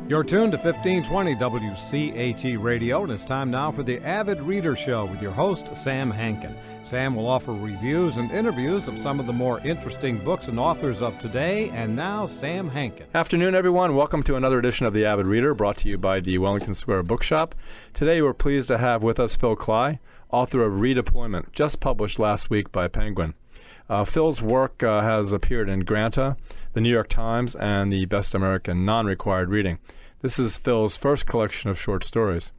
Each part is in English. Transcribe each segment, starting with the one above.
You're tuned to 1520 WCHE Radio, and it's time now for the Avid Reader Show with your host, Sam Hankin. Sam will offer reviews and interviews of some of the more interesting books and authors of today. And now, Sam Hankin. Afternoon, everyone. Welcome to another edition of the Avid Reader, brought to you by the Wellington Square Bookshop. Today, we're pleased to have with us Phil Klay, author of Redeployment, just published last week by Penguin. Phil's work has appeared in Granta, the New York Times, and the Best American Non-Required Reading. This is Phil's first collection of short stories.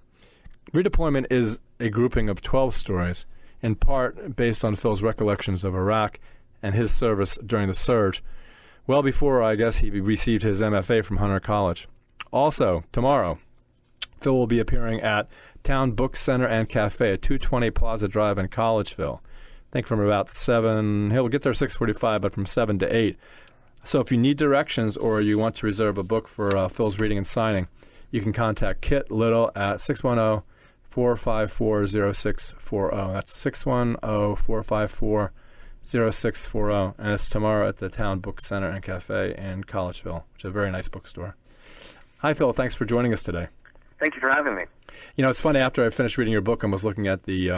Redeployment is a grouping of 12 stories, in part based on Phil's recollections of Iraq and his service during the surge, well before, I guess, he received his MFA from Hunter College. Also, tomorrow, Phil will be appearing at Town Book Center and Cafe at 220 Plaza Drive in Collegeville. I think from about 7, he'll get there 6:45, but from 7 to 8. So if you need directions or you want to reserve a book for Phil's reading and signing, you can contact Kit Little at 610-454-0640. That's 610-454-0640. And it's tomorrow at the Town Book Center and Cafe in Collegeville, which is a very nice bookstore. Hi, Phil. Thanks for joining us today. Thank you for having me. You know, it's funny, after I finished reading your book and was looking at the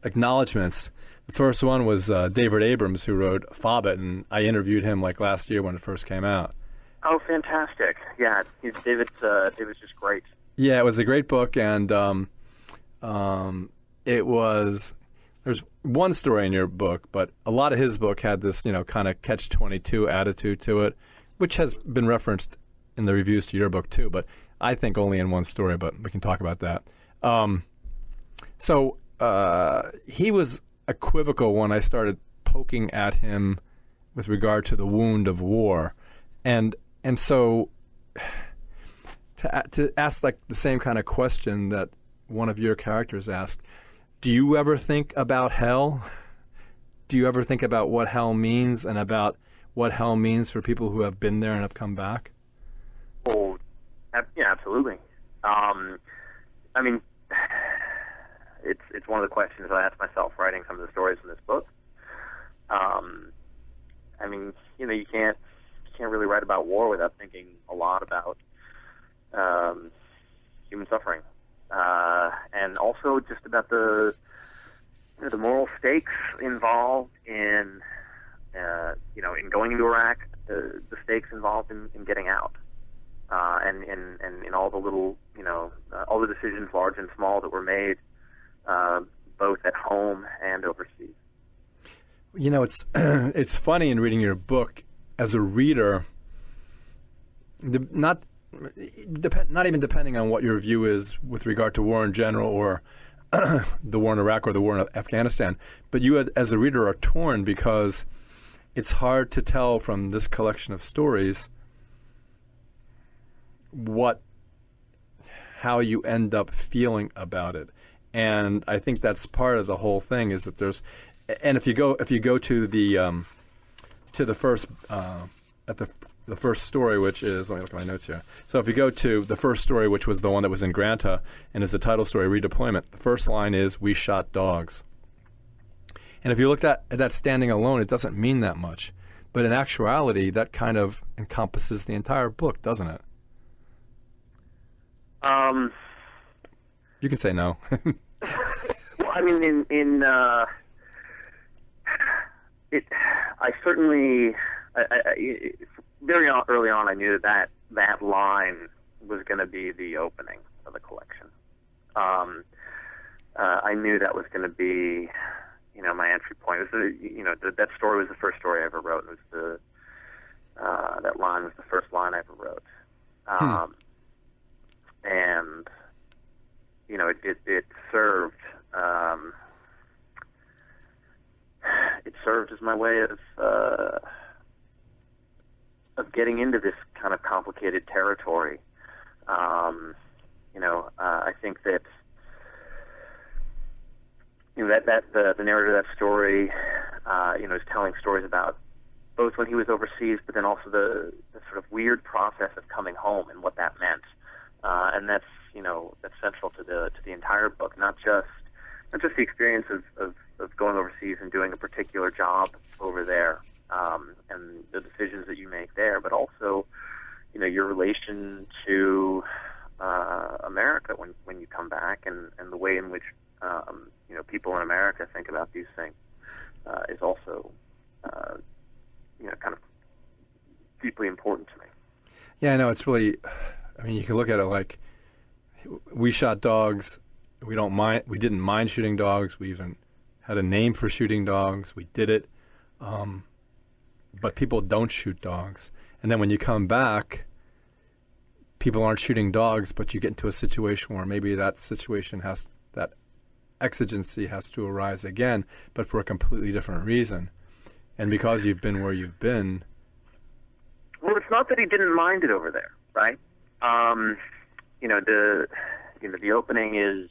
acknowledgments. The first one was David Abrams, who wrote Fobbit, and I interviewed him like last year when it first came out. Oh, fantastic. Yeah, David's just great. Yeah, it was a great book, and there's one story in your book, but a lot of his book had this, kind of catch-22 attitude to it, which has been referenced in the reviews to your book too, but I think only in one story, but we can talk about that. So he was equivocal when I started poking at him with regard to the wound of war, and so to ask like the same kind of question that one of your characters asked, do you ever think about hell? Do you ever think about what hell means and about what hell means for people who have been there and have come back? Oh, yeah, absolutely. I mean, it's one of the questions I asked myself writing some of the stories in this book. I mean, you can't really write about war without thinking a lot about human suffering, and also just about the moral stakes involved in in going into Iraq, the stakes involved in getting out, and in all the little all the decisions, large and small, that were made. Both at home and overseas. It's funny in reading your book as a reader, not even depending on what your view is with regard to war in general or the war in Iraq or the war in Afghanistan, but you as a reader are torn because it's hard to tell from this collection of stories how you end up feeling about it. And I think that's part of the whole thing is that there's, and if you go to the first the first story, which is, let me look at my notes here. So if you go to the first story, which was the one that was in Granta and is the title story, Redeployment, the first line is, "We shot dogs." And if you look at that standing alone, it doesn't mean that much, but in actuality, that kind of encompasses the entire book, doesn't it? You can say no. Well, I mean, I certainly, very early on, I knew that line was going to be the opening of the collection. I knew that was going to be, my entry point. It was that story was the first story I ever wrote. It was that line was the first line I ever wrote. And it served. It served as my way of getting into this kind of complicated territory. I think that the narrator of that story, is telling stories about both when he was overseas, but then also the sort of weird process of coming home and what that meant. And that's central to the entire book, not just the experience of going overseas and doing a particular job over there, and the decisions that you make there, but also, you your relation to America when you come back, and the way in which people in America think about these things is also kind of deeply important to me. Yeah, I know. It's really, I mean, you can look at it like we shot dogs. We didn't mind shooting dogs. We even had a name for shooting dogs. We did it. But people don't shoot dogs. And then when you come back, people aren't shooting dogs, but you get into a situation where maybe that exigency has to arise again, but for a completely different reason. And because you've been where you've been. Well, it's not that he didn't mind it over there, right? The opening is,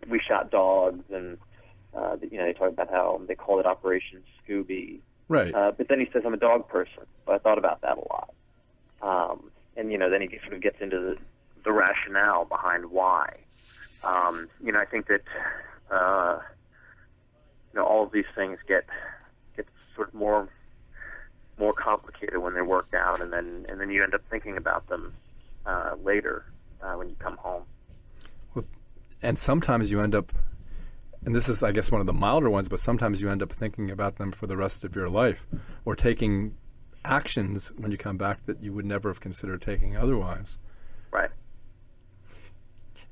we shot dogs, and they talk about how they call it Operation Scooby. Right. But then he says, I'm a dog person. So I thought about that a lot. And then he sort of gets into the rationale behind why. I think that all of these things get sort of more complicated when they're worked out, and then you end up thinking about them later when you come home. Well, and sometimes you end up, and this is, I guess, one of the milder ones, but sometimes you end up thinking about them for the rest of your life, or taking actions when you come back that you would never have considered taking otherwise. Right.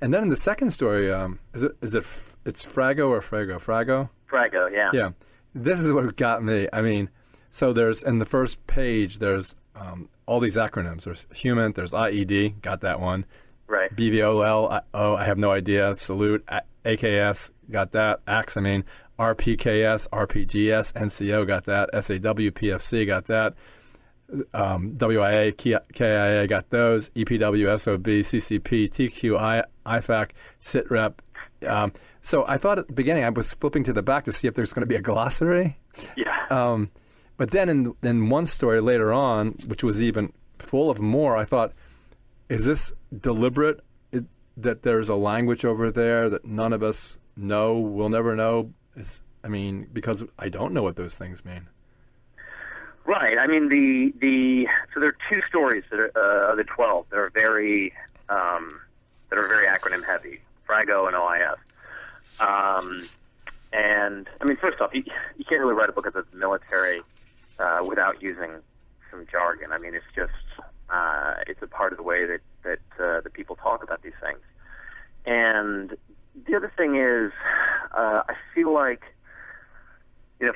And then in the second story, it's Frago or Frago? Frago? Frago, yeah. Yeah. This is what got me. I mean, so there's, in the first page, there's all these acronyms. There's human, there's IED, got that one. Right. BVOL, I have no idea. Salute, AKS, got that. AX, RPKS, RPGS, NCO, got that. SAW, PFC, got that. WIA, KIA, got those. EPW, SOB, CCP, TQ, IFAC, SITREP. So I thought at the beginning I was flipping to the back to see if there's going to be a glossary. Yeah. But then in one story later on, which was even full of more, I thought, is this deliberate, that there's a language over there that none of us know, will never know? Because I don't know what those things mean. Right. So there are two stories that are of the 12 that are very acronym heavy: Frago and OIF. First off, you can't really write a book about the military without using some jargon. It's just it's a part of the way that the people talk about these things. And the other thing is, I feel like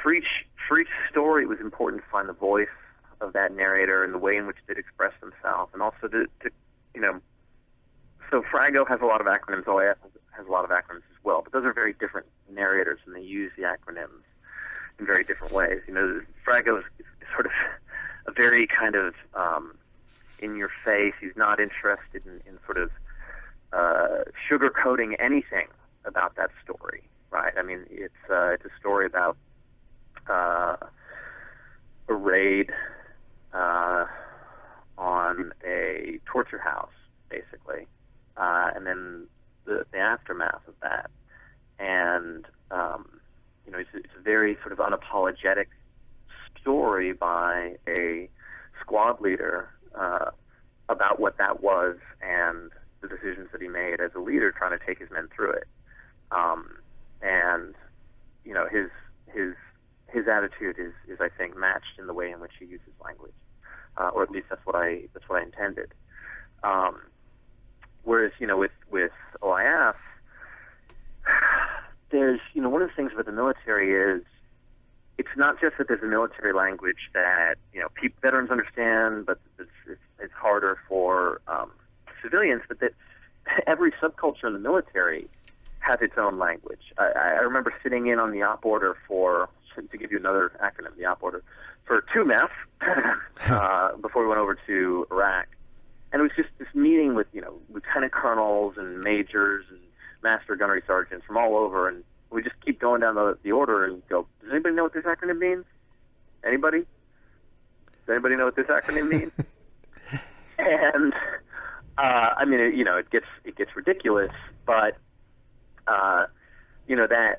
for each story, it was important to find the voice of that narrator and the way in which they'd express themselves, and also to So Frago has a lot of acronyms. OIF has a lot of acronyms as well, but those are very different narrators, and they use the acronyms in very different ways. Frago is sort of a very kind of in your face. He's not interested in sort of sugarcoating anything about that story, right? It's a story about a raid on a torture house, basically, and then the aftermath of that. And it's a very sort of unapologetic story by a squad leader about what that was and the decisions that he made as a leader, trying to take his men through it. His attitude is I think matched in the way in which he uses language, or at least that's what I intended. Whereas with OIF, there's one of the things about the military is it's not just that there's a military language that veterans understand, but it's harder for civilians, but that every subculture in the military has its own language. I remember sitting in on the op order to give you another acronym, the op order for 2MEF before we went over to Iraq. And it was just this meeting with, lieutenant colonels and majors and master gunnery sergeants from all over, and we just keep going down the order and go, does anybody know what this acronym means? Anybody? Does anybody know what this acronym means? And it gets ridiculous, but that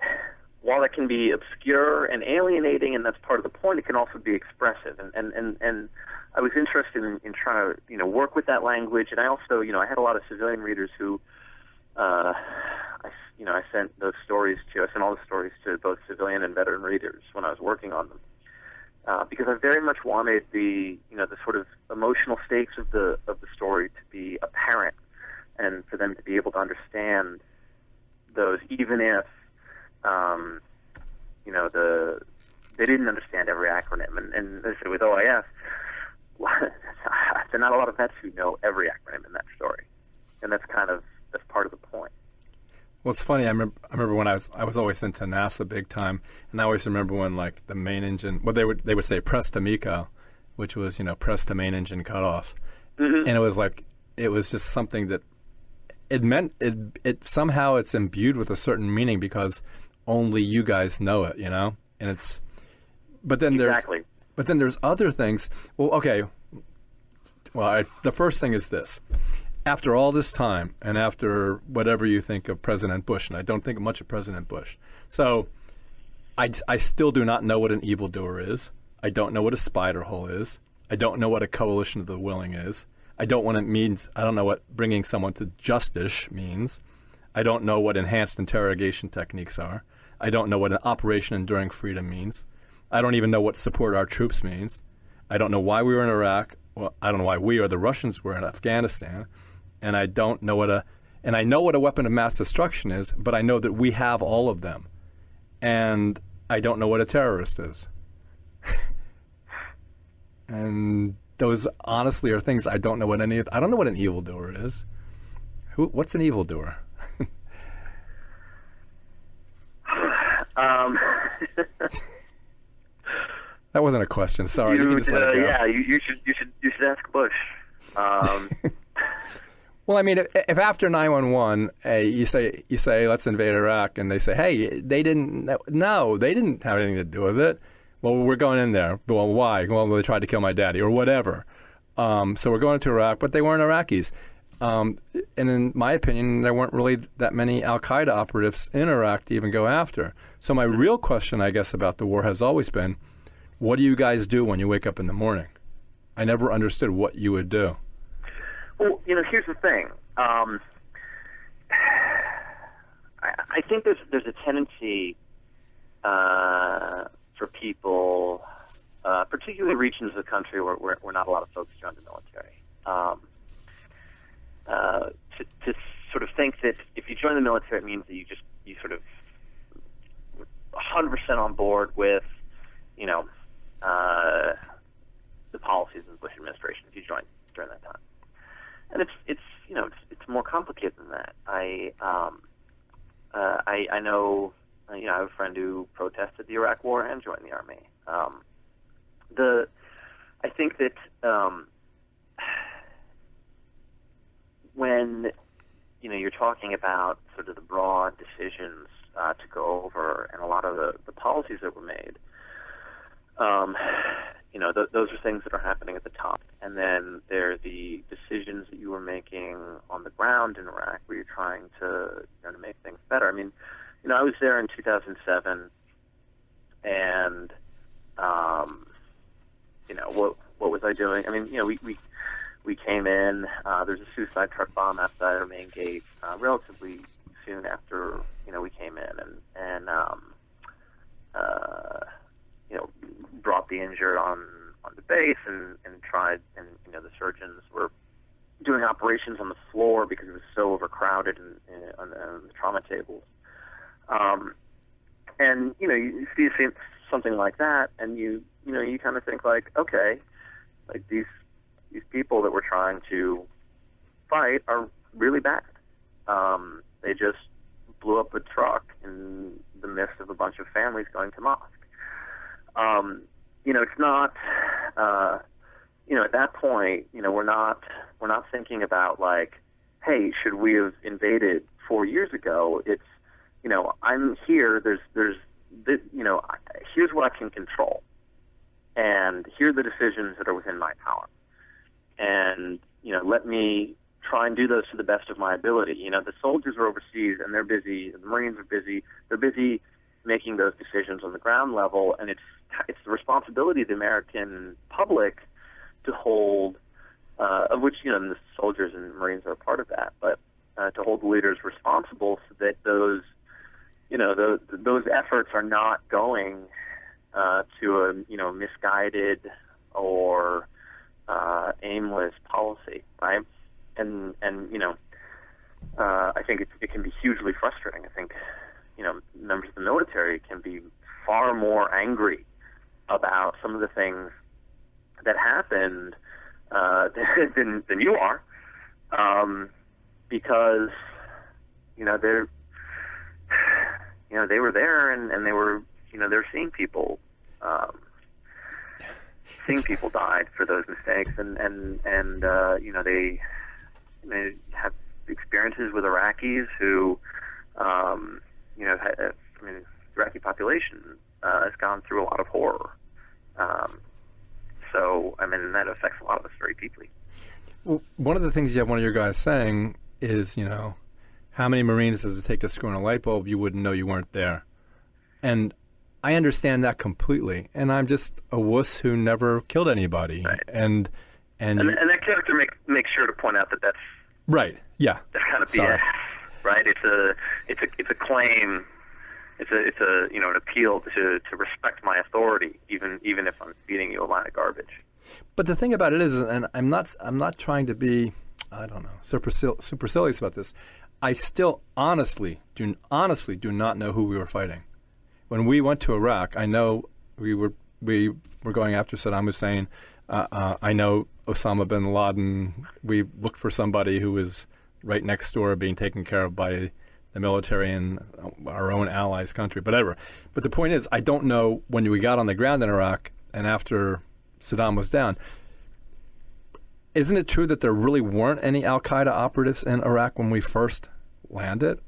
while it can be obscure and alienating, and that's part of the point, it can also be expressive. And I was interested in trying to, work with that language. And I also, I had a lot of civilian readers who, I sent those stories to. I sent all the stories to both civilian and veteran readers when I was working on them, because I very much wanted the sort of emotional stakes of the story to be apparent, and for them to be able to understand those, even if they didn't understand every acronym. And they said with OIF, there are not a lot of vets who know every acronym in that story, and that's part of the point. Well, it's funny. I remember when I was always into NASA big time, and I always remember when like the main engine. Well, they would say press to MECO, which was press to main engine cutoff, and it was just something that it meant it somehow it's imbued with a certain meaning because only you guys know it, and it's. But then there's other things. Well, okay. Well, the first thing is this. After all this time, and after whatever you think of President Bush, and I don't think much of President Bush, so I still do not know what an evildoer is. I don't know what a spider hole is. I don't know what a coalition of the willing is. I don't know what it means. I don't know what bringing someone to justice means. I don't know what enhanced interrogation techniques are. I don't know what an Operation Enduring Freedom means. I don't even know what support our troops means. I don't know why we were in Iraq. Well, I don't know why we or the Russians were in Afghanistan. And I don't know and I know what a weapon of mass destruction is, but I know that we have all of them. And I don't know what a terrorist is. And those honestly are things I don't know what I don't know what an evildoer is. What's an evildoer? That wasn't a question. Sorry, you can just let it go. Yeah, you should ask Bush. Well, I mean, if after 9/11 you say let's invade Iraq, and they say, hey, they didn't have anything to do with it. Well, we're going in there. Well, why? Well, they tried to kill my daddy or whatever. So we're going into Iraq, but they weren't Iraqis. And in my opinion, there weren't really that many Al-Qaeda operatives in Iraq to even go after. So my real question, I guess, about the war has always been, what do you guys do when you wake up in the morning? I never understood what you would do. Well, here's the thing. I think there's a tendency for people, particularly regions of the country where not a lot of folks join the military, to sort of think that if you join the military, it means that you sort of 100% on board with, the policies of the Bush administration if you join during that time. And it's more complicated than that. I know, I have a friend who protested the Iraq War and joined the Army. I think that when you're talking about sort of the broad decisions to go over and a lot of the policies that were made, those are things that are happening at the top. And then there are the decisions that you were making on the ground in Iraq where you're trying to make things better. I mean, I was there in 2007, and what was I doing? I mean, we came in. There's a suicide truck bomb outside our main gate relatively soon after we came in, and brought the injured on the base and tried, and the surgeons were doing operations on the floor because it was so overcrowded on the trauma tables. And you see something like that, and you kind of think like, okay, like these people that we're trying to fight are really bad. They just blew up a truck in the midst of a bunch of families going to mosque. It's not, at that point, we're not thinking about like, hey, should we have invaded 4 years ago? It's, I'm here. Here's what I can control, and here are the decisions that are within my power, and let me try and do those to the best of my ability. The soldiers are overseas and they're busy. The Marines are busy. They're busy making those decisions on the ground level, and it's the responsibility of the American public to hold, of which the soldiers and Marines are a part of that, but to hold the leaders responsible so that those efforts are not going to a misguided or aimless policy, right? And I think it can be hugely frustrating. I think members of the military can be far more angry about some of the things that happened than you are, because they were there and they were they're seeing people died for those mistakes, and they have experiences with Iraqis who the Iraqi population has gone through a lot of horror. So that affects a lot of us very deeply. Well, one of the things you have one of your guys saying is, how many Marines does it take to screw in a light bulb? You wouldn't know you weren't there. And I understand that completely. And I'm just a wuss who never killed anybody. Right. And that character makes sure to point out that that's right. Yeah. That's kind of Sorry. BS, right? It's a claim. It's an appeal to respect my authority, even if I'm feeding you a line of garbage. But the thing about it is, and I'm not trying to be, I don't know, supercilious about this. I still honestly do not know who we were fighting. When we went to Iraq, I know we were going after Saddam Hussein. I know Osama bin Laden. We looked for somebody who was right next door being taken care of by the military in our own allies' country, whatever. But the point is, I don't know when we got on the ground in Iraq and after Saddam was down. Isn't it true that there really weren't any Al-Qaeda operatives in Iraq when we first landed?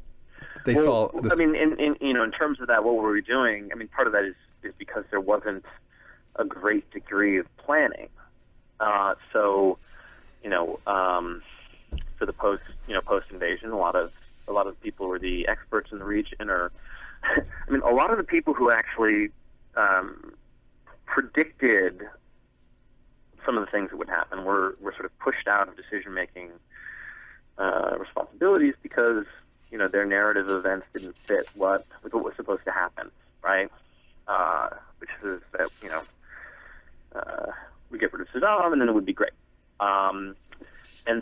They saw this. In terms of that, what were we doing? Part of that is because there wasn't a great degree of planning. For the post invasion, a lot of the people who were the experts in the region are, a lot of the people who actually predicted some of the things that would happen were sort of pushed out of decision-making responsibilities because their narrative of events didn't fit with what was supposed to happen, right? Which is that we get rid of Saddam and then it would be great. And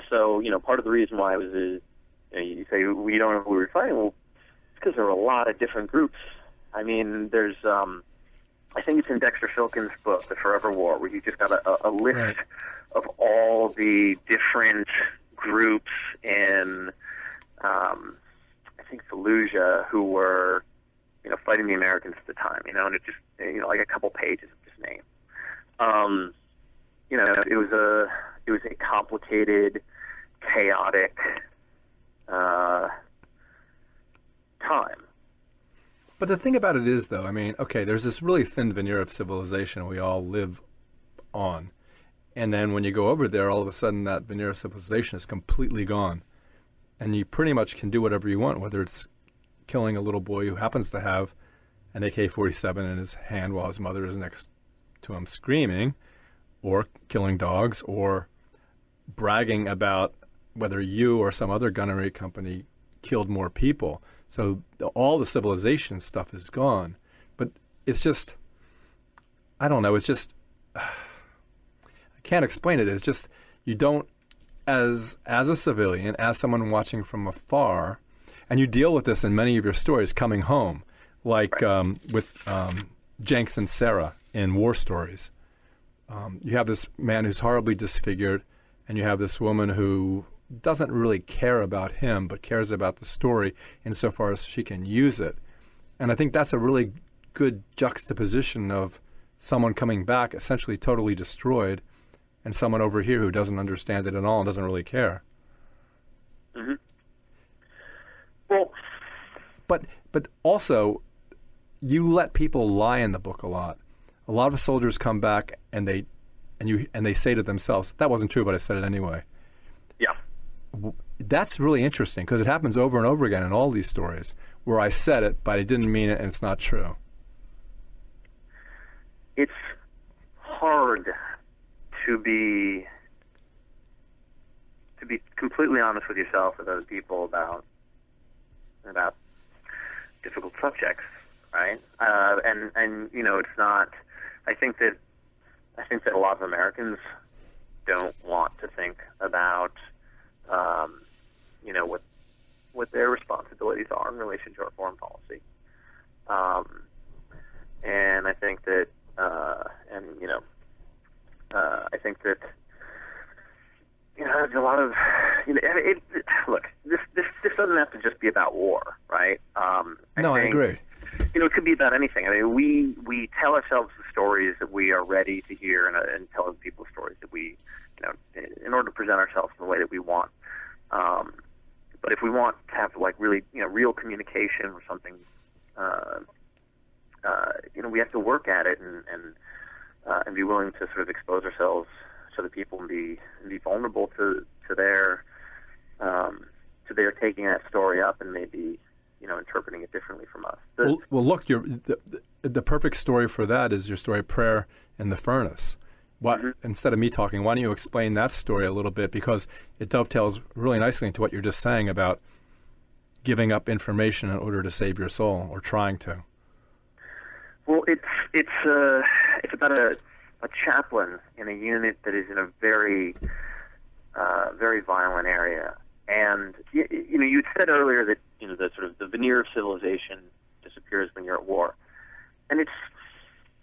so part of the reason why it was you say we don't know who we were fighting. Well, it's because there were a lot of different groups. There's I think it's in Dexter Filkin's book, The Forever War, where he just got a list Right. of all the different groups in, I think, Fallujah who were, fighting the Americans at the time, and it just, like a couple pages of this name. It was a complicated, chaotic time. But the thing about it is, though, okay, there's this really thin veneer of civilization we all live on. And then when you go over there, all of a sudden that veneer of civilization is completely gone. And you pretty much can do whatever you want, whether it's killing a little boy who happens to have an AK-47 in his hand while his mother is next to him screaming, or killing dogs, or bragging about whether you or some other gunnery company killed more people. So all the civilization stuff is gone. But it's just, I don't know, it's just, I can't explain it. It's just, you don't, as a civilian, as someone watching from afar, and you deal with this in many of your stories coming home, like with Jenks and Sarah in War Stories. You have this man who's horribly disfigured, and you have this woman who doesn't really care about him, but cares about the story insofar as she can use it. And I think that's a really good juxtaposition of someone coming back essentially totally destroyed and someone over here who doesn't understand it at all and doesn't really care. Mm-hmm. Well, but also, you let people lie in the book a lot. A lot of soldiers come back and they say to themselves, "That wasn't true, but I said it anyway." yeah. That's really interesting because it happens over and over again in all these stories where I said it, but I didn't mean it, and it's not true. It's hard to be completely honest with yourself and other people about difficult subjects, right? And you know, it's not. I think that a lot of Americans don't want to think about you know, what their responsibilities are in relation to our foreign policy. And I think that I think that there's a lot of look. This doesn't have to just be about war, right? I agree. It could be about anything. I mean, we tell ourselves the stories that we are ready to hear, and tell other people stories that we, in order to present ourselves in the way that we want. But if we want to have really, real communication or something, we have to work at it and be willing to sort of expose ourselves to the people and be vulnerable to their taking that story up and maybe interpreting it differently from us. Well, look, the perfect story for that is your story, Prayer in the Furnace. Instead of me talking, why don't you explain that story a little bit, because it dovetails really nicely into what you're just saying about giving up information in order to save your soul, or trying to. Well, it's about a chaplain in a unit that is in a very very violent area, and you said earlier that the sort of the veneer of civilization disappears when you're at war, and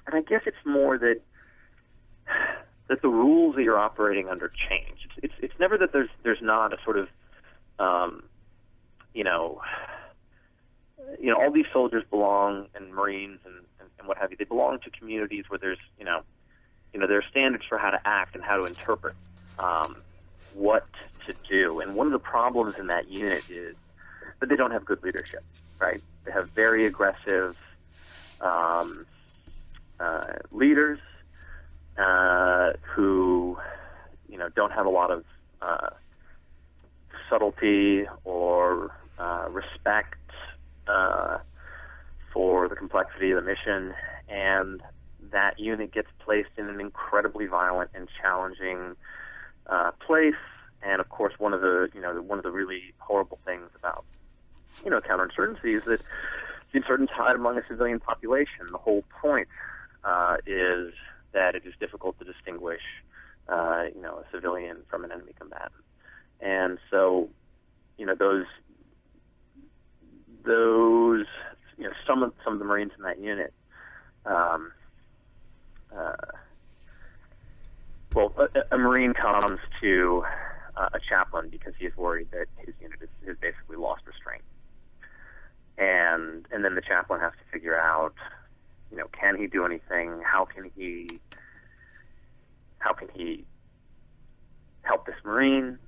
I guess it's more that the rules that you're operating under change. It's never that there's not a sort of all these soldiers belong, and Marines and what have you. They belong to communities where there's there are standards for how to act and how to interpret what to do. And one of the problems in that unit is that they don't have good leadership. Right? They have very aggressive leaders. Who, don't have a lot of subtlety or respect for the complexity of the mission, and that unit gets placed in an incredibly violent and challenging place. And of course, one of the really horrible things about counterinsurgency is that the insurgents hide among a civilian population. The whole point is that it is difficult to distinguish, a civilian from an enemy combatant, and so, those, some of the Marines in that unit, a Marine comes to a chaplain because he is worried that his unit has basically lost restraint, and then the chaplain has to figure out, can he do anything? How can he help this Marine,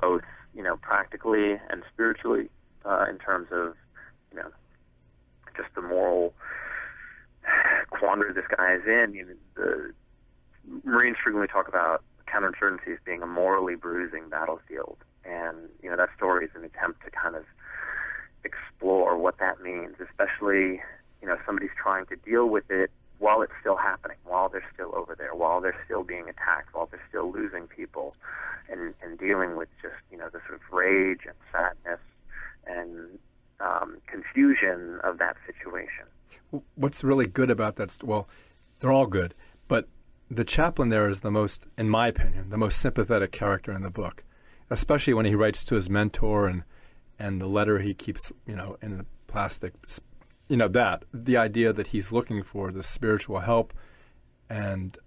both practically and spiritually, in terms of just the moral quandary this guy is in. The Marines frequently talk about counterinsurgency as being a morally bruising battlefield, and that story is an attempt to kind of explore what that means, especially somebody's trying to deal with it while it's still happening, while they're still over there, while they're still being attacked, while they're still losing people, and dealing with just the sort of rage and sadness and confusion of that situation. What's really good about that? Well, they're all good, but the chaplain there is the most, in my opinion, the most sympathetic character in the book, especially when he writes to his mentor and the letter he keeps, in the plastic. That the idea that he's looking for the spiritual help, and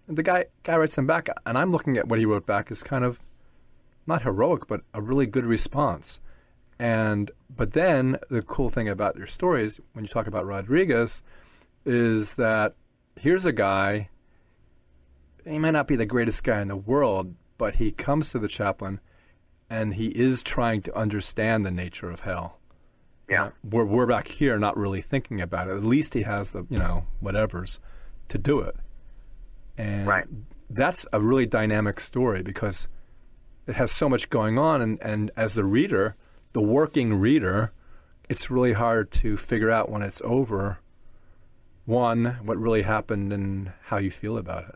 the guy writes him back, and I'm looking at what he wrote back as kind of not heroic, but a really good response. But then the cool thing about your stories, when you talk about Rodriguez, is that here's a guy. He might not be the greatest guy in the world, but he comes to the chaplain, and he is trying to understand the nature of hell. Yeah, we're back here not really thinking about it. At least he has the whatevers to do it, and right. That's a really dynamic story because it has so much going on, and as the reader, the working reader, it's really hard to figure out when it's over, one, what really happened and how you feel about it.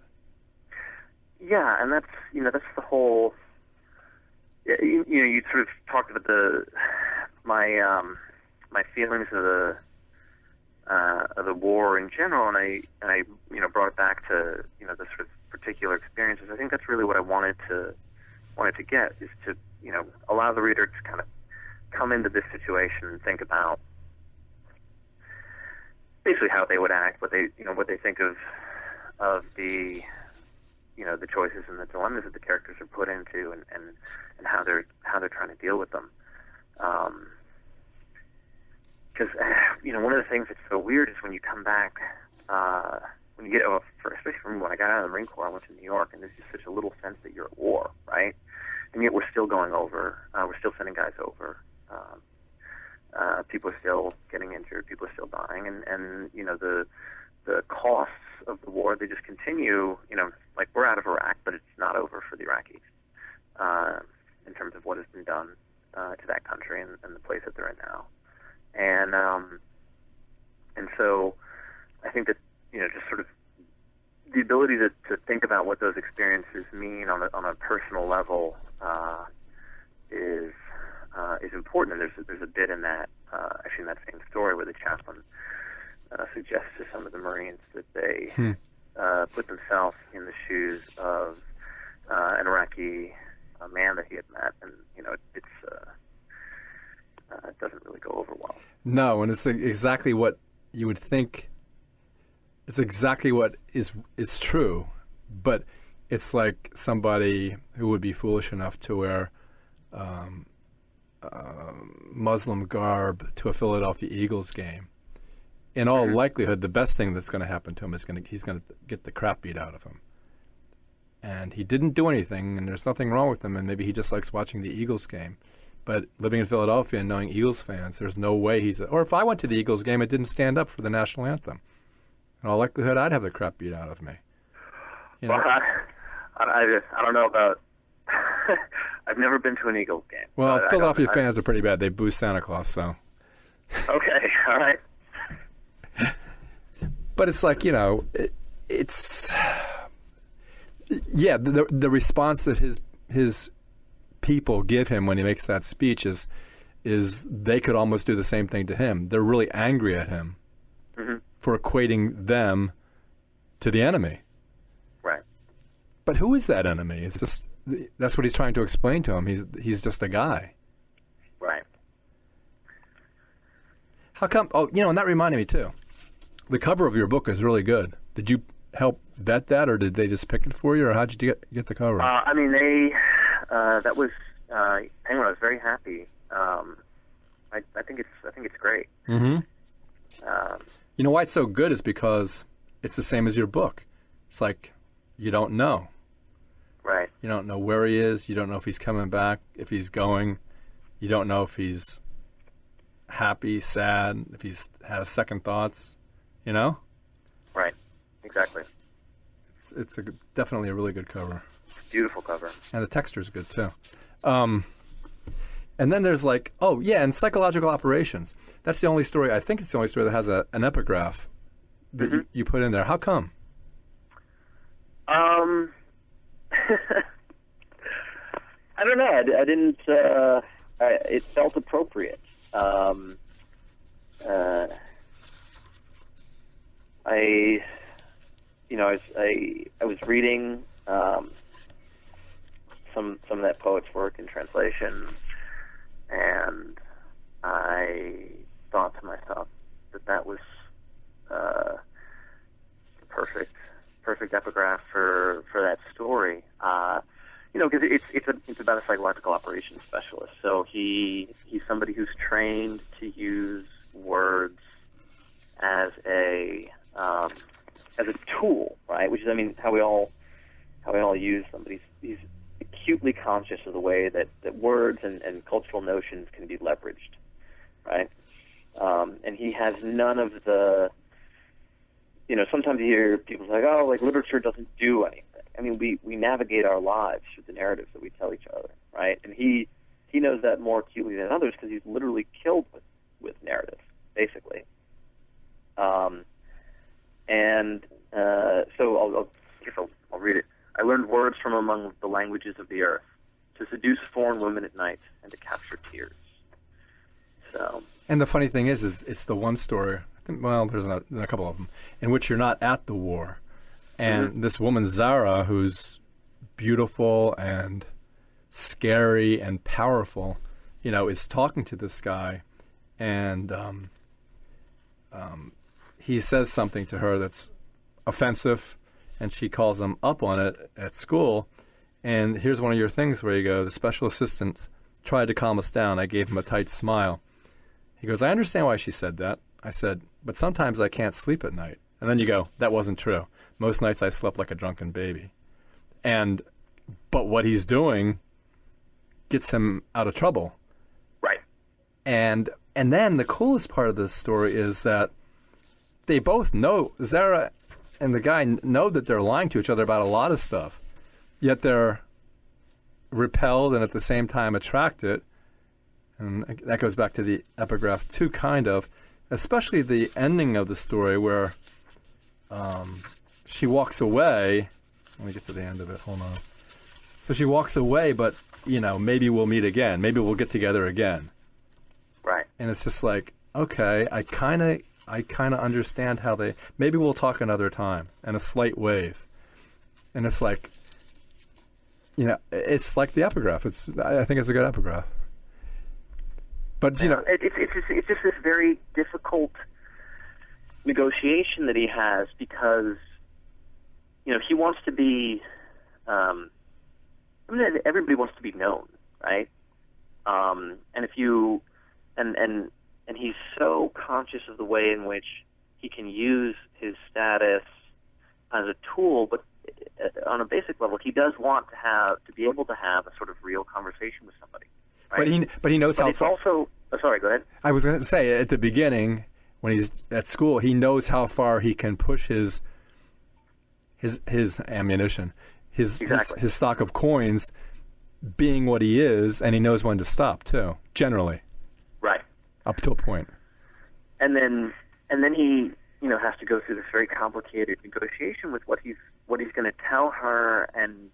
Yeah, and that's the whole. You sort of talked about my feelings of the war in general, and I brought it back to the sort of particular experiences. I think that's really what I wanted to get, is to allow the reader to kind of come into this situation and think about basically how they would act, what they think of the the choices and the dilemmas that the characters are put into, and how they're trying to deal with them. Because one of the things that's so weird is when you come back, when you get, especially from when I got out of the Marine Corps, I went to New York, and there's just such a little sense that you're at war, right? And yet we're still going over, we're still sending guys over. People are still getting injured, people are still dying, and the costs of the war, they just continue. Like, we're out of Iraq, but it's not over for the Iraqis in terms of what has been done to that country and the place that they're in now. And so I think that just sort of the ability to think about what those experiences mean on a personal level is important. And there's a bit in that actually in that same story where the chaplain suggests to some of the Marines that they put themselves in the shoes of an Iraqi man that he had met, and it doesn't really go over well. No, and it's exactly what you would think. It's exactly what is true, but it's like somebody who would be foolish enough to wear Muslim garb to a Philadelphia Eagles game. In all likelihood, the best thing that's going to happen to him is he's going to get the crap beat out of him. And he didn't do anything, and there's nothing wrong with him, and maybe he just likes watching the Eagles game. But living in Philadelphia and knowing Eagles fans, there's no way or if I went to the Eagles game, it didn't stand up for the national anthem. In all likelihood, I'd have the crap beat out of me. Well, I don't know about. I've never been to an Eagles game. Well, Philadelphia fans are pretty bad. They boo Santa Claus, so. Okay, all right. But it's like, it's. Yeah, the response that his people give him when he makes that speech is they could almost do the same thing to him. They're really angry at him for equating them to the enemy. Right. But who is that enemy? It's just that's what he's trying to explain to him. He's just a guy. Right. How come? Oh, and that reminded me too. The cover of your book is really good. Did you help vet that, or did they just pick it for you, or how'd you get the cover? I mean, that was Penguin. I was very happy. I think it's great. Mm-hmm. You know why it's so good is because it's the same as your book. It's like you don't know. Right. You don't know where he is. You don't know if he's coming back, if he's going. You don't know if he's happy, sad, if he has second thoughts. Right. Exactly. It's definitely a really good cover. Beautiful cover. And the texture's good too. And then there's and psychological operations. That's the only story. I think it's the only story that has an epigraph that you put in there. How come? I don't know. I didn't. It felt appropriate. I was reading some of that poet's work in translation, and I thought to myself that was the perfect epigraph for that story. Because it's about a psychological operations specialist. So he's somebody who's trained to use words as a tool, right? Which is, how we all use them. But he's acutely conscious of the way that words and cultural notions can be leveraged, right? And he has none of the. Sometimes you hear people say, literature doesn't do anything. I mean, we navigate our lives through the narratives that we tell each other, right? And he knows that more acutely than others because he's literally killed with narratives, basically. So I'll read it. I learned words from among the languages of the earth, to seduce foreign women at night and to capture tears. So. And the funny thing is it's the one story. Well, there's a couple of them in which you're not at the war, and this woman Zara, who's beautiful and scary and powerful, is talking to this guy, and he says something to her that's offensive, and she calls him up on it at school. And here's one of your things where you go, the special assistant tried to calm us down. I gave him a tight smile. He goes, I understand why she said that. I said, but sometimes I can't sleep at night. And then you go, that wasn't true. Most nights I slept like a drunken baby. But what he's doing gets him out of trouble. Right. And then the coolest part of this story is that they both know, Zara and the guy know that they're lying to each other about a lot of stuff, yet they're repelled and at the same time attracted. And that goes back to the epigraph too, kind of, especially the ending of the story where she walks away. Let me get to the end of it. Hold on. So she walks away, but, maybe we'll meet again. Maybe we'll get together again. Right. And it's just like, okay, I kind of understand how maybe we'll talk another time, and a slight wave. And it's like, it's like the epigraph. I think it's a good epigraph. But, it's just this very difficult negotiation that he has because, he wants to be, everybody wants to be known, right? And if you, and he's so conscious of the way in which he can use his status as a tool, but on a basic level, he does want to be able to have a sort of real conversation with somebody. Right? But he knows how. It's also. Oh, sorry, go ahead. I was going to say at the beginning, when he's at school, he knows how far he can push his ammunition, his stock of coins, being what he is, and he knows when to stop too. Generally, right, up to a point. And then he has to go through this very complicated negotiation with what he's going to tell her and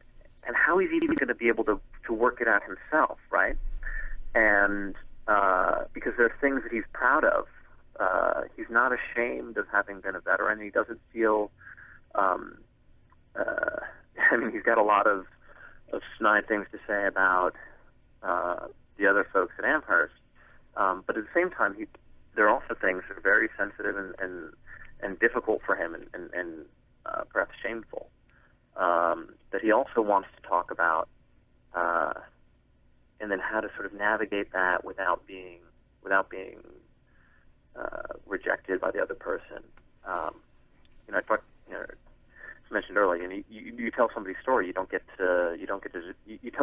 how he's even going to be able to work it out himself, right? And because there are things that he's proud of. He's not ashamed of having been a veteran. He doesn't feel. He's got a lot of snide things to say about the other folks at Amherst, but at the same time, there are also things that are very sensitive and difficult for him and perhaps shameful that he also wants to talk about. And then how to sort of navigate that without being rejected by the other person. I talked, as mentioned earlier, you tell somebody's story, you tell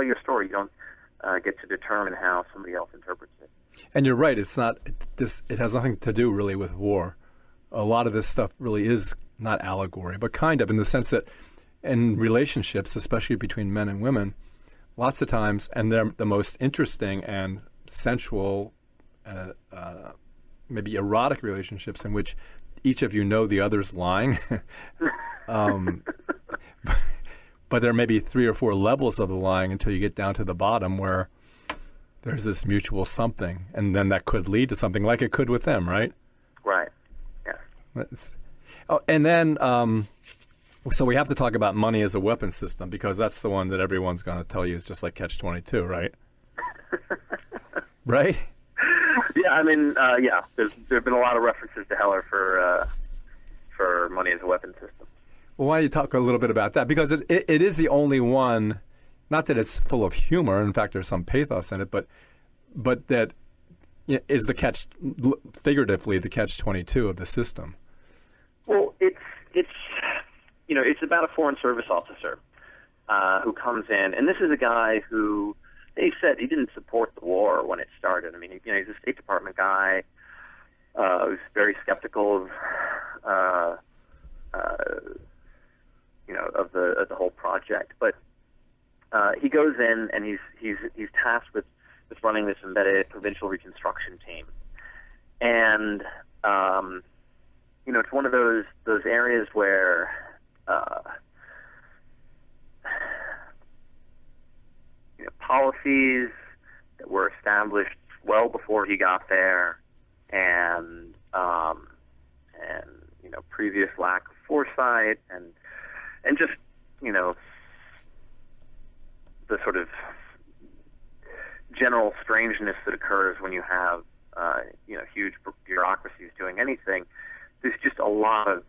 your story, you don't get to determine how somebody else interprets it. And you're right. It's not this. It has nothing to do really with war. A lot of this stuff really is not allegory, but kind of in the sense that in relationships, especially between men and women, lots of times, and they're the most interesting and sensual, maybe erotic relationships in which each of you know the other's lying. But there may be 3 or 4 levels of the lying until you get down to the bottom where there's this mutual something, and then that could lead to something like it could with them, right? Right. Yeah. And then, so we have to talk about money as a weapon system because that's the one that everyone's going to tell you is just like Catch-22, right? Right? Yeah, yeah. There have been a lot of references to Heller for money as a weapon system. Well, why don't you talk a little bit about that? Because it is the only one, not that it's full of humor. In fact, there's some pathos in it, but that is figuratively the Catch-22 of the system. Well, it's about a foreign service officer who comes in, and this is a guy who they said he didn't support the war when it started. He's a State Department guy who's very skeptical of of the whole project. But he goes in and he's tasked with running this embedded provincial reconstruction team, and it's one of those areas where policies that were established well before he got there, and previous lack of foresight, and just the sort of general strangeness that occurs when you have huge bureaucracies doing anything. There's just a lot of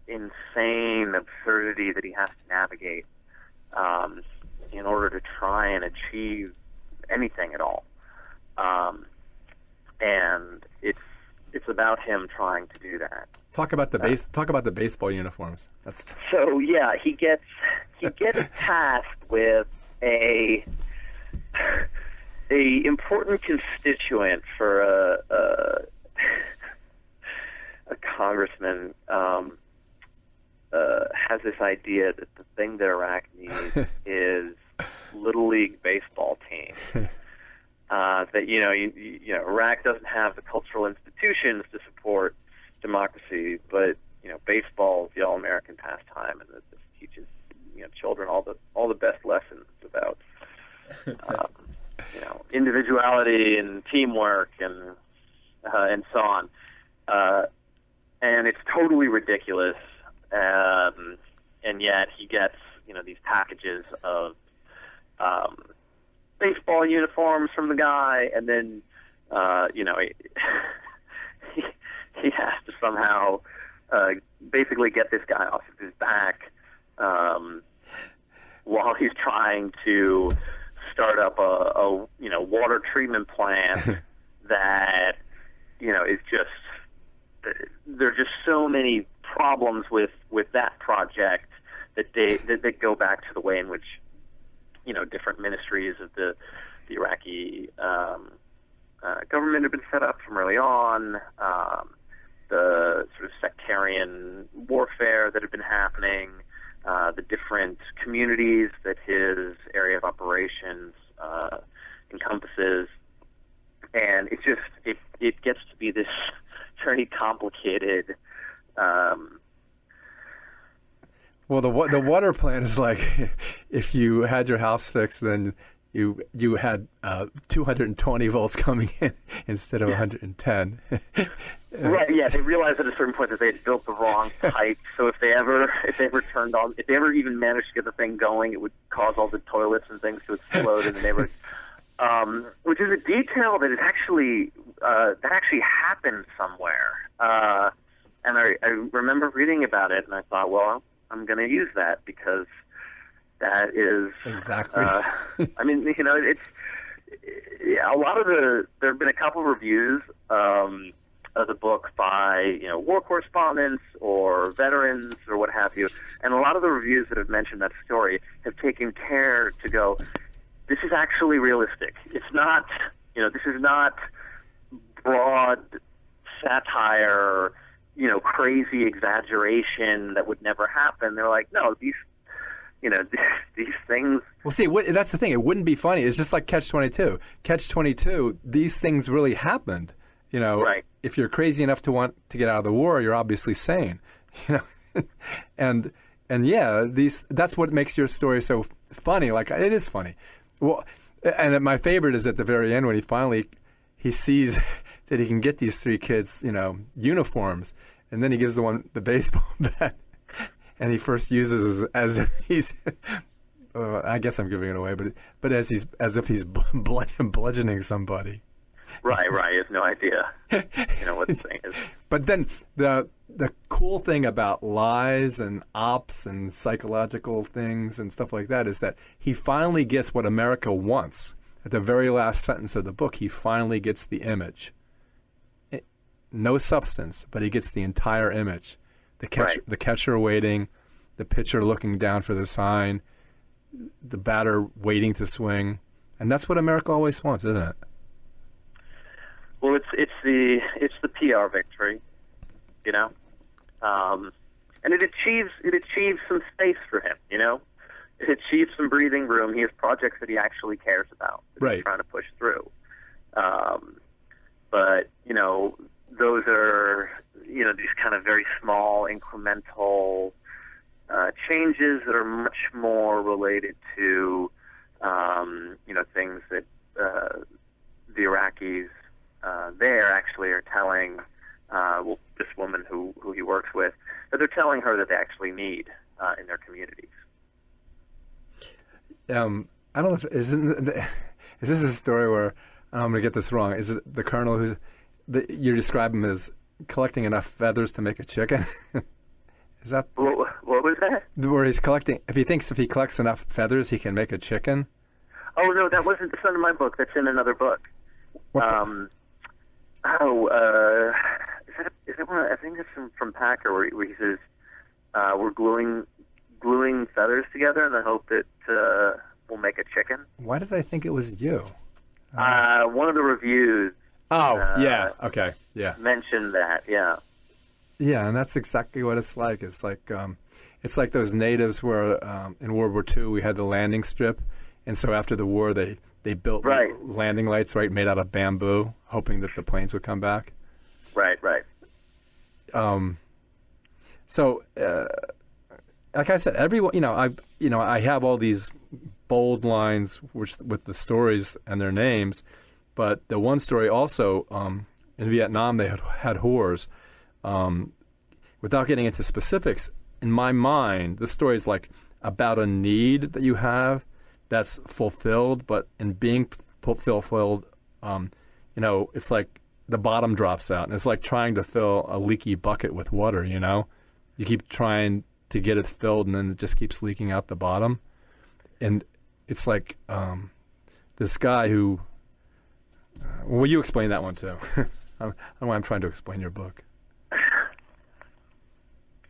insane absurdity that he has to navigate in order to try and achieve anything at all. And it's about him trying to do that. Talk about the baseball uniforms. So yeah, he gets tasked with a important constituent for a congressman. Has this idea that the thing that Iraq needs is Little League baseball team. That Iraq doesn't have the cultural institutions to support democracy, but baseball is the all-American pastime, and this teaches children all the best lessons about individuality and teamwork and so on. And it's totally ridiculous, and yet he gets these packages of baseball uniforms from the guy, and then he has to somehow basically get this guy off of his back while he's trying to start up a water treatment plant that is just, there are just so many problems with that project that go back to the way in which different ministries of the Iraqi government have been set up from early on, the sort of sectarian warfare that had been happening, the different communities that his area of operations encompasses, and it gets to be this very complicated. Well, the water plant is like if you had your house fixed, then you had 220 volts coming in instead of 110. Right. Yeah. They realized at a certain point that they had built the wrong type. So if they ever even managed to get the thing going, it would cause all the toilets and things to explode in the neighborhood. Which is a detail that is actually happened somewhere. And I remember reading about it, and I thought, well, I'm going to use that because that is exactly. I mean, it's a lot of there have been a couple of reviews of the book by war correspondents or veterans or what have you, and a lot of the reviews that have mentioned that story have taken care to go, this is actually realistic. It's not, this is not broad satire, crazy exaggeration that would never happen. They're like, no, these things. Well, see, that's the thing. It wouldn't be funny. It's just like Catch-22. Catch-22, these things really happened. Right. If you're crazy enough to want to get out of the war, you're obviously sane. And yeah, that's what makes your story so funny. Like, it is funny. Well, and my favorite is at the very end when he sees that he can get these three kids, uniforms, and then he gives the baseball bat, and he first uses as if he's. I guess I'm giving it away, but as if he's bludgeoning somebody. Right. He has no idea, what the thing is. But then the cool thing about lies and ops and psychological things and stuff like that is that he finally gets what America wants. At the very last sentence of the book, he finally gets the image. No substance, but he gets the entire image. The catcher waiting, the pitcher looking down for the sign, the batter waiting to swing, and that's what America always wants, isn't it? Well, it's the PR victory, and it achieves some space for him. It achieves some breathing room. He has projects that he actually cares about, that he's trying to push through. But those are these kind of very small incremental changes that are much more related to things that the Iraqis there actually are telling this woman who he works with, that they're telling her that they actually need in their communities. I don't know if is this a story where I'm going to get this wrong? Is it the colonel you describe him as collecting enough feathers to make a chicken? Is that what was that? Where he's collecting? If he thinks if he collects enough feathers, he can make a chicken. Oh no, that wasn't the son of my book. That's in another book. Is that one? I think it's from Packer, where he says we're gluing feathers together in the hope that we'll make a chicken. Why did I think it was you? One of the reviews. Yeah. Okay. Yeah. Mentioned that. Yeah. Yeah, and that's exactly what it's like. It's like those natives where in World War II we had the landing strip, and so after the war they built landing lights made out of bamboo, hoping that the planes would come back. Right. So, like I said, everyone, I have all these bold lines with the stories and their names, but the one story also in Vietnam they had whores. Without getting into specifics, in my mind, this story is like about a need that you have that's fulfilled, but in being fulfilled, it's like the bottom drops out, and it's like trying to fill a leaky bucket with water. You keep trying to get it filled, and then it just keeps leaking out the bottom, and it's like this guy who. Well, you explain that one too. I don't know why I'm trying to explain your book.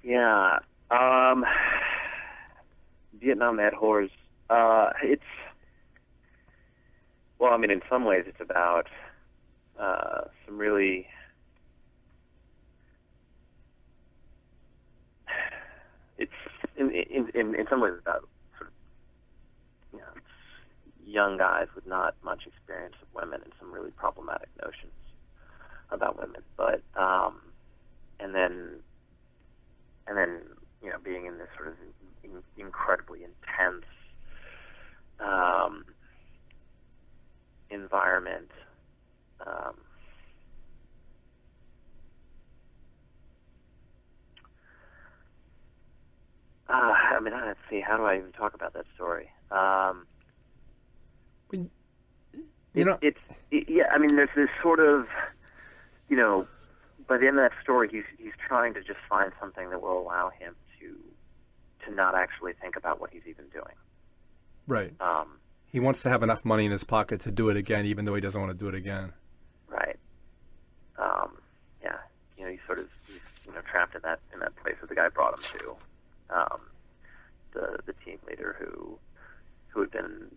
Yeah. Vietnam had whores. In some ways it's about some really it's in some ways about sort of young guys with not much experience of women and some really problematic notions about women, but and then being in this sort of incredibly intense environment. Let's see. How do I even talk about that story? There's this sort of, by the end of that story, he's trying to just find something that will allow him to not actually think about what he's even doing. Right. He wants to have enough money in his pocket to do it again, even though he doesn't want to do it again. Right. He's trapped in that place that the guy brought him to. The team leader who had been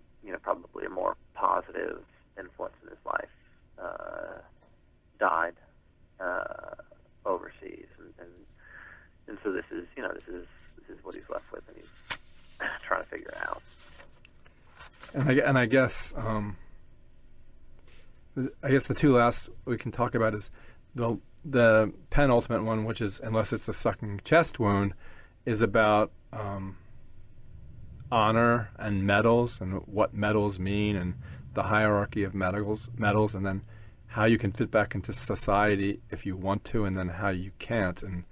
probably a more positive influence in his life died overseas, and so this is what he's left with, and he's trying to figure it out. And I guess the two last we can talk about is the penultimate one, which is, unless it's a sucking chest wound, is about honor and medals and what medals mean and the hierarchy of medals, and then how you can fit back into society if you want to, and then how you can't. And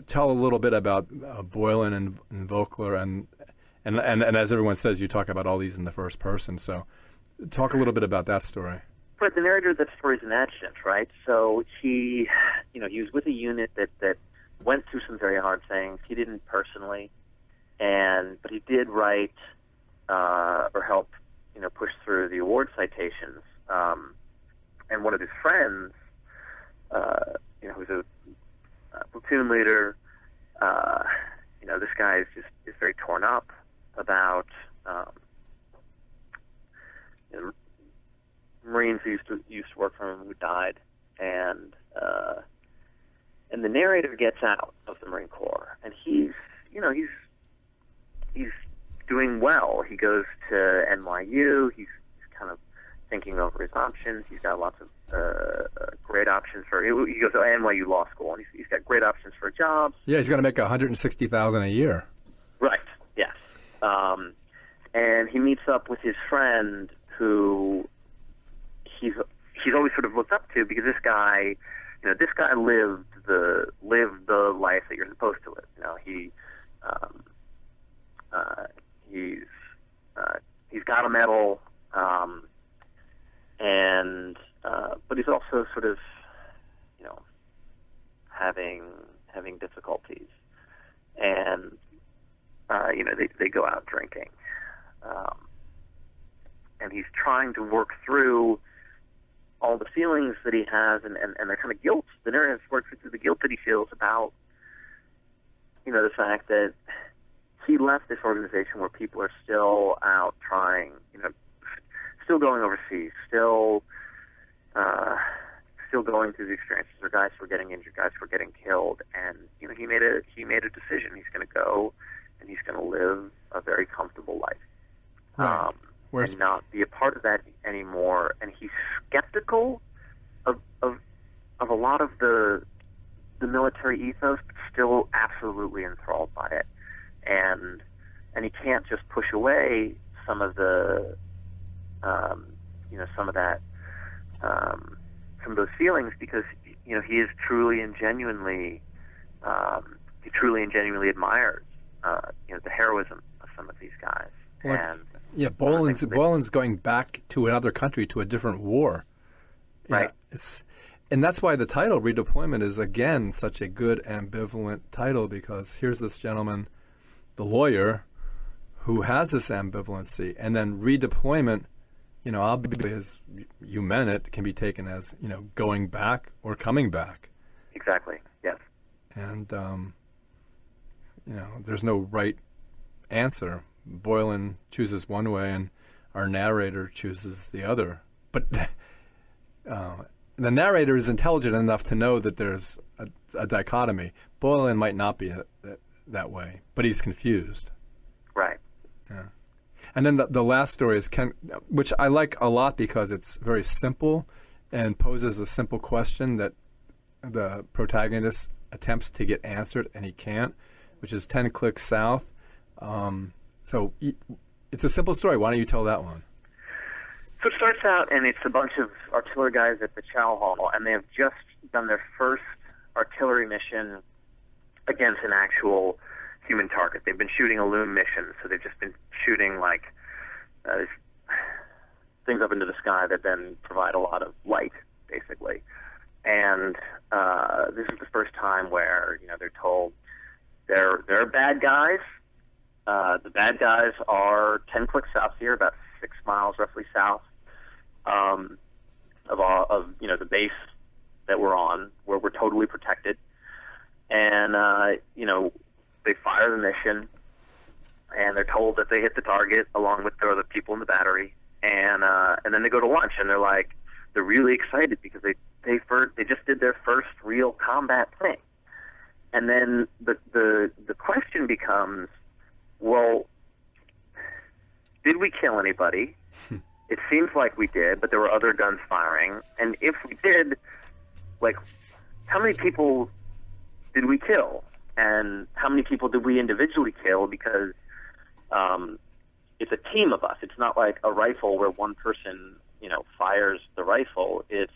tell a little bit about Boylan and Vogler, and as everyone says, you talk about all these in the first person. So talk a little bit about that story. But the narrator of that story is an adjutant, right? So he was with a unit that went through some very hard things. He didn't personally, but he did write or help, push through the award citations. And one of his friends, who's a platoon leader, this guy is very torn up about Marines who used to work for him who died, and And the narrator gets out of the Marine Corps, and he's doing well. He goes to NYU. He's kind of thinking over his options. He's got lots of great options for. He goes to NYU Law School, and he's got great options for jobs. Yeah, he's going to make $160,000 a year. Right. Yes. And he meets up with his friend, who he's always sort of looked up to, because this guy lived the life that you're supposed to live. He's got a medal, but he's also sort of, having difficulties, and they go out drinking, and he's trying to work through all the feelings that he has, and the kind of guilt. The narrative works through the guilt that he feels about, the fact that he left this organization where people are still out trying, still going overseas, still going through the experiences. There are guys who are getting injured, guys who are getting killed, and he made a decision. He's going to go, and he's going to live a very comfortable life. Right. And not be a part of that anymore. And he's skeptical of a lot of the military ethos, but still absolutely enthralled by it. And he can't just push away some of the some of those feelings, because he is truly and genuinely admires the heroism of some of these guys. Well, and Boylan's going back to another country, to a different war. Right. And that's why the title, Redeployment, is, again, such a good ambivalent title, because here's this gentleman, the lawyer, who has this ambivalency, and then redeployment, obviously, as you meant it, can be taken as, going back or coming back. Exactly, yes. And, there's no right answer. Boylan chooses one way, and our narrator chooses the other. But the narrator is intelligent enough to know that there's a dichotomy. Boylan might not be that way, but he's confused. Right. Yeah. And then the last story is which I like a lot, because it's very simple and poses a simple question that the protagonist attempts to get answered, and he can't, which is 10 Clicks South. So it's a simple story. Why don't you tell that one? So it starts out, and it's a bunch of artillery guys at the chow hall, and they have just done their first artillery mission against an actual human target. They've been shooting a loon mission, so they've just been shooting things up into the sky that then provide a lot of light, basically. And this is the first time where they're told they're bad guys. The bad guys are 10 clicks south here, about 6 miles roughly south of the base that we're on, where we're totally protected. And they fire the mission, and they're told that they hit the target along with the other people in the battery, and then they go to lunch, and they're really excited because they just did their first real combat thing. And then the question becomes, well, did we kill anybody? It seems like we did, but there were other guns firing. And if we did, how many people did we kill? And how many people did we individually kill? Because it's a team of us. It's not like a rifle where one person, fires the rifle. It's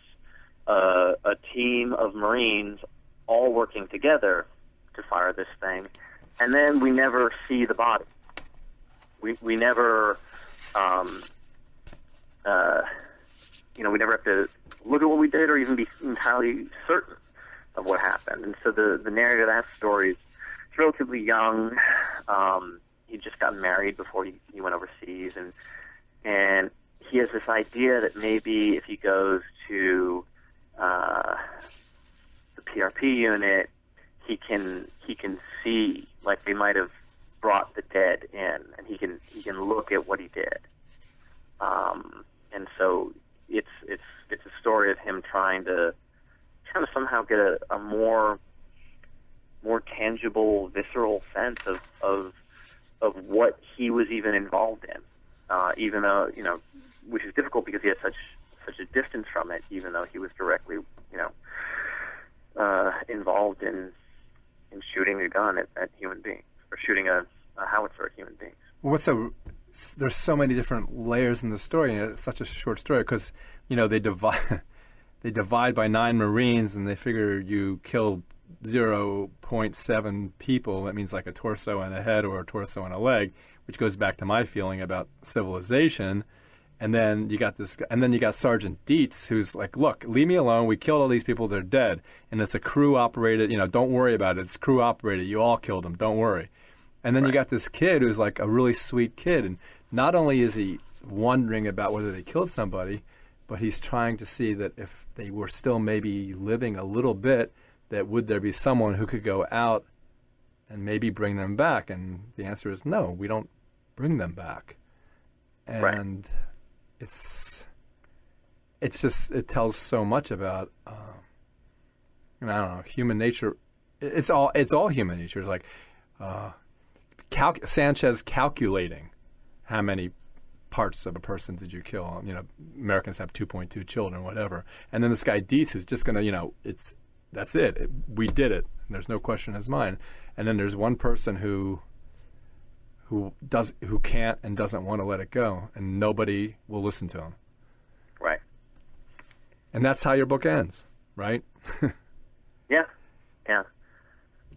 a team of Marines all working together to fire this thing. And then we never see the body. We never, we never have to look at what we did or even be entirely certain of what happened. And so the narrator of that story is relatively young. He just got married before he went overseas, and he has this idea that maybe if he goes to the PRP unit, he can see, they might have brought the dead in, and he can look at what he did. And so it's a story of him trying to somehow get a more more tangible, visceral sense of what he was even involved in, even though, which is difficult because he had such a distance from it, even though he was directly, involved in shooting a gun at human beings, or shooting a howitzer at human beings. There's so many different layers in the story, and it's such a short story because, they divide by 9 Marines, and they figure you killed 0.7 people. That means like a torso and a head, or a torso and a leg, which goes back to my feeling about civilization. And then you got Sergeant Dietz, who's like, look, leave me alone. We killed all these people. They're dead. And it's a crew operated, don't worry about it. It's crew operated. You all killed them. Don't worry. And then you got this kid who's like a really sweet kid. And not only is he wondering about whether they killed somebody, but he's trying to see that if they were still maybe living a little bit, that would there be someone who could go out and maybe bring them back? And the answer is no, we don't bring them back. And it tells so much about I don't know, human nature. It's all human nature. It's like Sanchez calculating how many parts of a person did you kill. Americans have 2.2 children, whatever. And then this guy Dietz, who's just going to, that's it. We did it. And there's no question in his mind. And then there's one person who can't and doesn't want to let it go, and nobody will listen to him. Right. And that's how your book ends, right? Yeah.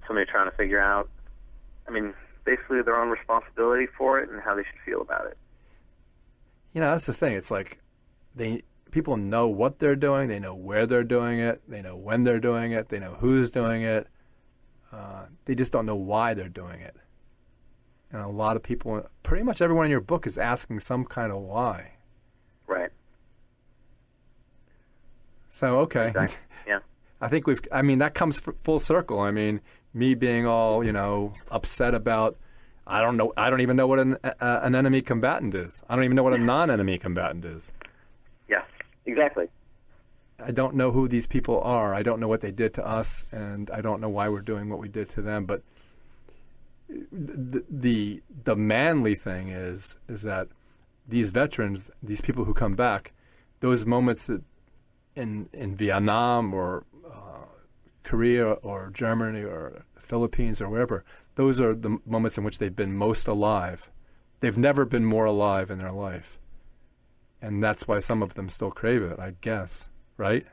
Somebody trying to figure out, basically their own responsibility for it and how they should feel about it. That's the thing. It's like people know what they're doing. They know where they're doing it. They know when they're doing it. They know who's doing it. They just don't know why they're doing it. And a lot of people, pretty much everyone in your book is asking some kind of why. Right. So, okay. Exactly. Yeah. I think that comes full circle. Me being all, upset about, I don't even know what an enemy combatant is. I don't even know what a non-enemy combatant is. Yeah, exactly. I don't know who these people are. I don't know what they did to us, and I don't know why we're doing what we did to them. But the manly thing is that these veterans, these people who come back, those moments that in Vietnam or Korea or Germany or the Philippines or wherever, those are the moments in which they've been most alive. They've never been more alive in their life. And that's why some of them still crave it, I guess, right?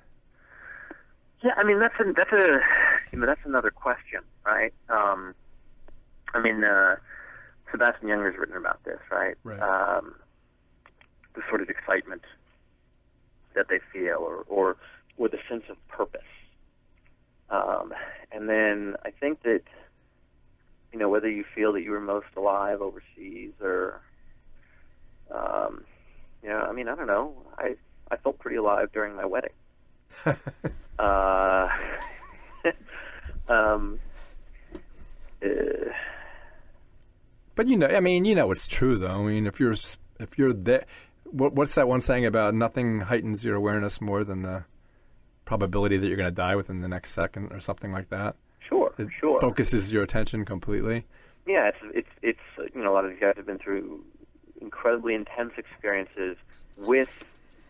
Yeah, that's another question, right? Sebastian Junger's written about this, right? Right. The sort of excitement that they feel, or the sense of purpose. And then I think that, whether you feel that you were most alive overseas or, I don't know. I felt pretty alive during my wedding. But it's true though. If you're there, what's that one saying about nothing heightens your awareness more than the probability that you're going to die within the next second or something like that? Sure. Focuses your attention completely. Yeah, it's a lot of these guys have been through incredibly intense experiences with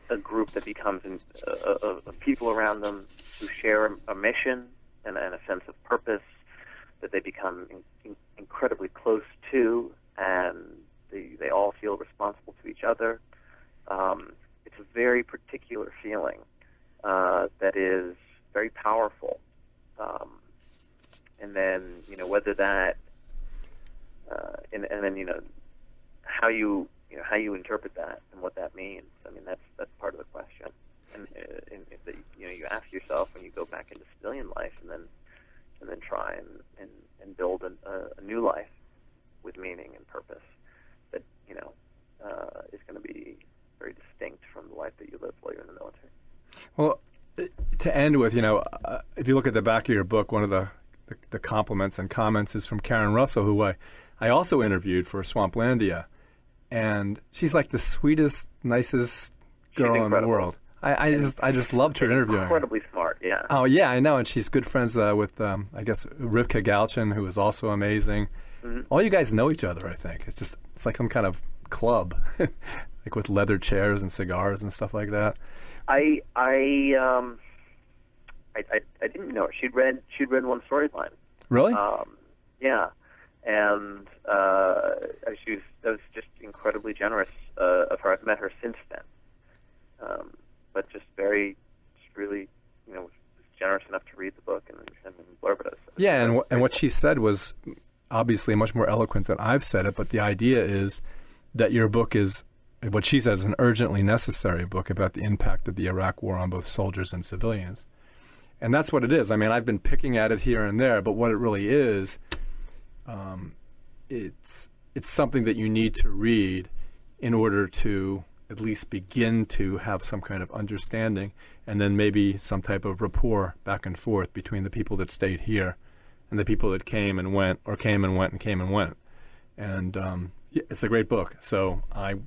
a group that becomes of people around them who share a mission and a sense of purpose that they become incredibly close to, and they all feel responsible to each other. It's a very particular feeling that is very powerful. And then, whether that, and then, how you interpret that and what that means. That's part of the question. And you ask yourself when you go back into civilian life, and then try and build a new life with meaning and purpose that is going to be very distinct from the life that you lived while you're in the military. Well, to end with, if you look at the back of your book, one of the compliments and comments is from Karen Russell, who I also interviewed for Swamplandia, and she's like the sweetest, nicest girl in the world. I just loved her interviewing. Incredibly smart. Yeah. Oh, yeah, I know. And she's good friends with, I guess, Rivka Galchin, who is also amazing. Mm-hmm. All you guys know each other, I think. It's like some kind of club, like with leather chairs and cigars and stuff like that. I didn't know her. She'd read one storyline. Really? Yeah, and that was just incredibly generous of her. I've met her since then, but just really, was generous enough to read the book and blurb it. Yeah, and what she said was obviously much more eloquent than I've said it, but the idea is that your book is, what she says, an urgently necessary book about the impact of the Iraq War on both soldiers and civilians. And that's what it is. I mean, I've been picking at it here and there, but what it really is, it's something that you need to read in order to at least begin to have some kind of understanding, and then maybe some type of rapport back and forth between the people that stayed here and the people that came and went, or came and went and came and went. And it's a great book. So I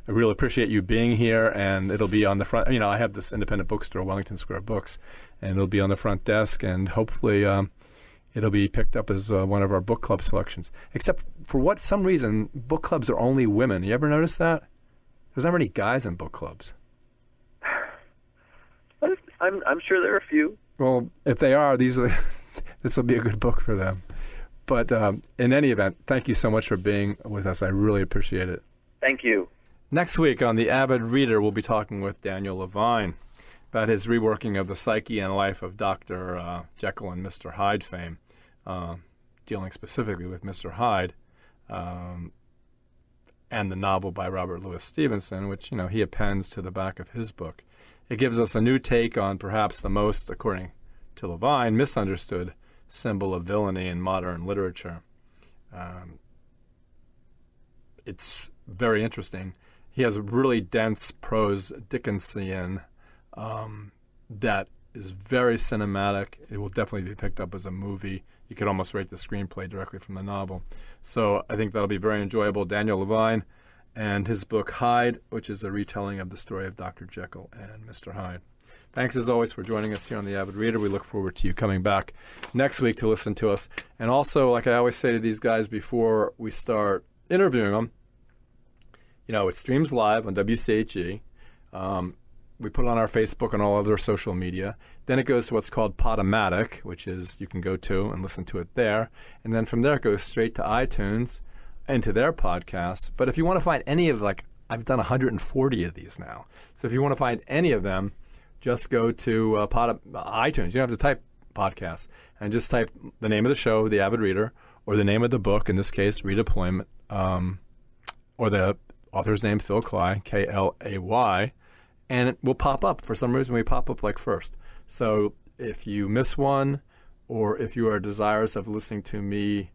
really appreciate you being here, and it'll be on the front. I have this independent bookstore, Wellington Square Books, and it'll be on the front desk, and hopefully it'll be picked up as one of our book club selections. Except for some reason, book clubs are only women. You ever notice that? There's not many guys in book clubs. I'm sure there are a few. Well, if they are, this will be a good book for them. But in any event, thank you so much for being with us. I really appreciate it. Thank you. Next week on the Avid Reader, we'll be talking with Daniel Levine about his reworking of the psyche and life of Dr. Jekyll and Mr. Hyde fame, dealing specifically with Mr. Hyde, and the novel by Robert Louis Stevenson, which he appends to the back of his book. It gives us a new take on perhaps the most, according to Levine, misunderstood symbol of villainy in modern literature. It's very interesting. He has a really dense prose Dickensian that is very cinematic. It will definitely be picked up as a movie. You could almost rate the screenplay directly from the novel. So I think that'll be very enjoyable. Daniel Levine and his book Hyde, which is a retelling of the story of Dr. Jekyll and Mr. Hyde. Thanks as always for joining us here on the Avid Reader. We look forward to you coming back next week to listen to us. And also, like I always say to these guys before we start interviewing them, it streams live on WCHE. We put it on our Facebook and all other social media. Then it goes to what's called Podomatic, which is you can go to and listen to it there. And then from there it goes straight to iTunes and to their podcasts. But if you want to find any of, I've done 140 of these now. So if you want to find any of them, just go to iTunes. You don't have to type podcast. And just type the name of the show, The Avid Reader, or the name of the book, in this case, Redeployment, or the author's name, Phil Klay, Klay, and it will pop up. For some reason, we pop up first. So if you miss one, or if you are desirous of listening to me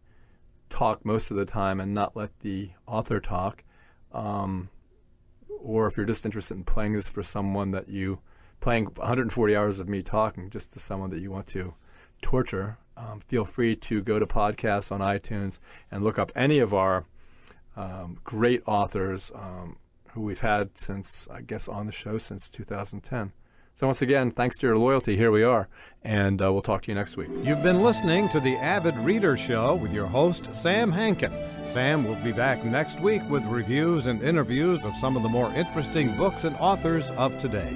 talk most of the time and not let the author talk, or if you're just interested in playing this for someone playing 140 hours of me talking just to someone that you want to torture, feel free to go to podcasts on iTunes and look up any of our great authors who we've had since, I guess, on the show since 2010. So once again, thanks to your loyalty, here we are, and we'll talk to you next week. You've been listening to the Avid Reader Show with your host, Sam Hankin. Sam will be back next week with reviews and interviews of some of the more interesting books and authors of today.